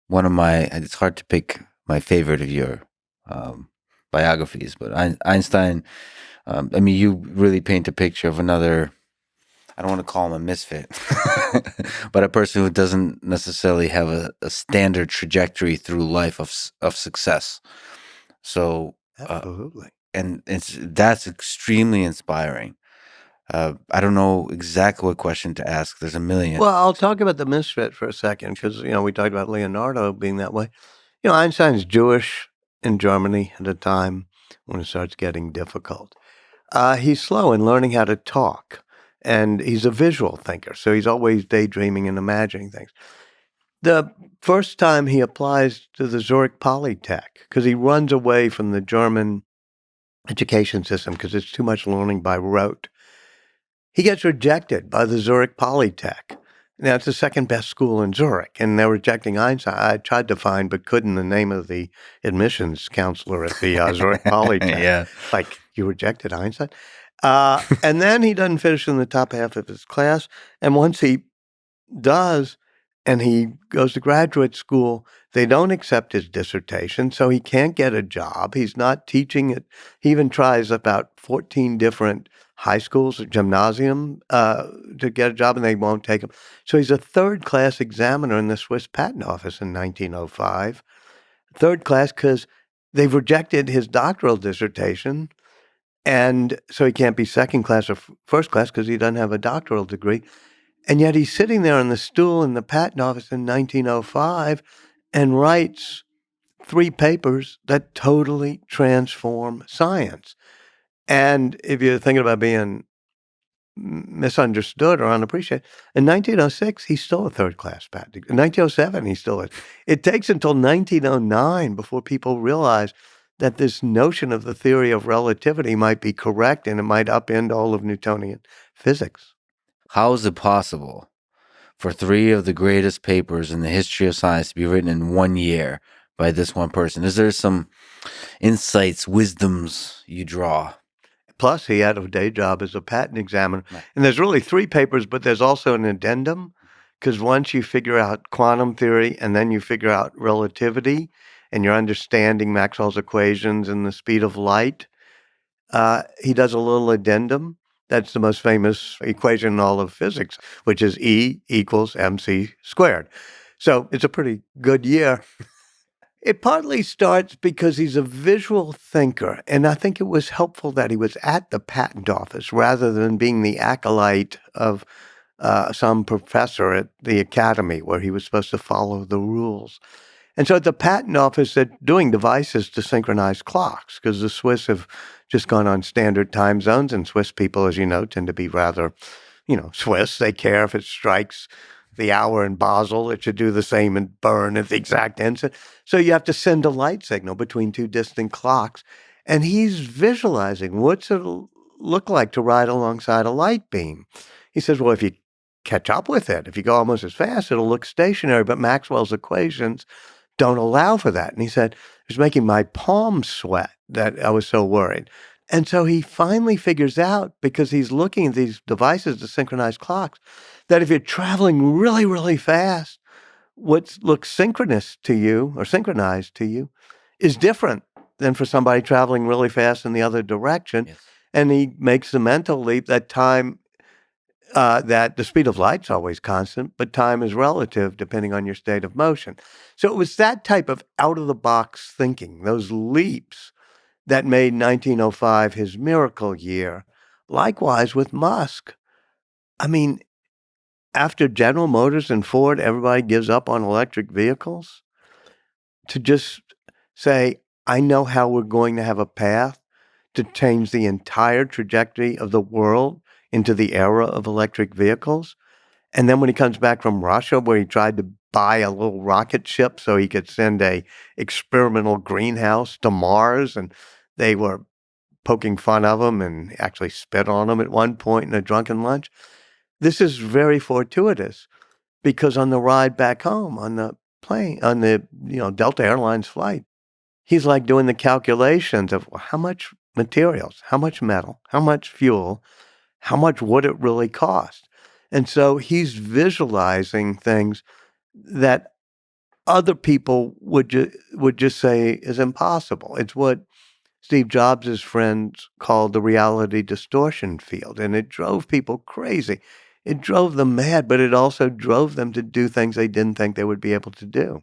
it's hard to pick my favorite of your um, biographies, but Einstein, I mean, you really paint a picture of another, I don't want to call him a misfit, but a person who doesn't necessarily have a standard trajectory through life of success. So, Absolutely. and that's extremely inspiring. I don't know exactly what question to ask. There's a million. Well, I'll talk about the misfit for a second Sure. because, we talked about Leonardo being that way. Einstein's Jewish in Germany at a time when it starts getting difficult. He's slow in learning how to talk, and he's a visual thinker, so he's always daydreaming and imagining things. The first time he applies to the Zurich Polytech, because he runs away from the German education system because it's too much learning by rote. He gets rejected by the Zurich Polytech. Now, it's the second best school in Zurich, and they're rejecting Einstein. I tried to find, but couldn't, the name of the admissions counselor at the Zurich Polytech. Yeah. Like, you rejected Einstein? And then he doesn't finish in the top half of his class. And once he does, and he goes to graduate school, they don't accept his dissertation, so he can't get a job. He's not teaching it. He even tries about 14 different high schools, gymnasium, to get a job, and they won't take him. So he's a third-class examiner in the Swiss Patent Office in 1905. Third class because they've rejected his doctoral dissertation, and so he can't be second class or first class because he doesn't have a doctoral degree. And yet he's sitting there on the stool in the patent office in 1905 and writes 3 papers that totally transform science. And if you're thinking about being misunderstood or unappreciated, in 1906, he's still a third-class patent. In 1907, he still is. It takes until 1909 before people realize that this notion of the theory of relativity might be correct and it might upend all of Newtonian physics. How is it possible for 3 of the greatest papers in the history of science to be written in 1 year by this one person? Is there some insights, wisdoms you draw? Plus, he had a day job as a patent examiner. Right. And there's really 3 papers, but there's also an addendum, because once you figure out quantum theory and then you figure out relativity and you're understanding Maxwell's equations and the speed of light, he does a little addendum. That's the most famous equation in all of physics, which is E equals mc squared. So it's a pretty good year. It partly starts because he's a visual thinker, and I think it was helpful that he was at the patent office rather than being the acolyte of some professor at the academy where he was supposed to follow the rules. And so at the patent office, they're doing devices to synchronize clocks because the Swiss have just gone on standard time zones, and Swiss people, as you know, tend to be rather, Swiss. They care if it strikes the hour in Basel, it should do the same in Bern at the exact instant. So you have to send a light signal between 2 distant clocks. And he's visualizing what's it look like to ride alongside a light beam. He says, well, if you catch up with it, if you go almost as fast, it'll look stationary. But Maxwell's equations don't allow for that. And he said, it was making my palms sweat that I was so worried. And so he finally figures out, because he's looking at these devices to synchronize clocks, that if you're traveling really, really fast, what looks synchronous to you or synchronized to you is different than for somebody traveling really fast in the other direction. Yes. And he makes the mental leap that that the speed of light's always constant, but time is relative depending on your state of motion. So it was that type of out-of-the-box thinking, those leaps, that made 1905 his miracle year. Likewise with Musk. I mean, after General Motors and Ford, everybody gives up on electric vehicles, to just say, I know how we're going to have a path to change the entire trajectory of the world into the era of electric vehicles. And then when he comes back from Russia, where he tried to buy a little rocket ship so he could send a experimental greenhouse to Mars, and they were poking fun of him and actually spit on him at one point in a drunken lunch. This is very fortuitous, because on the ride back home on the plane, on the Delta Airlines flight, he's like doing the calculations of how much materials, how much metal, how much fuel, how much would it really cost? And so he's visualizing things that other people would just say is impossible. It's what Steve Jobs' friends called the reality distortion field, and it drove people crazy. It drove them mad, but it also drove them to do things they didn't think they would be able to do.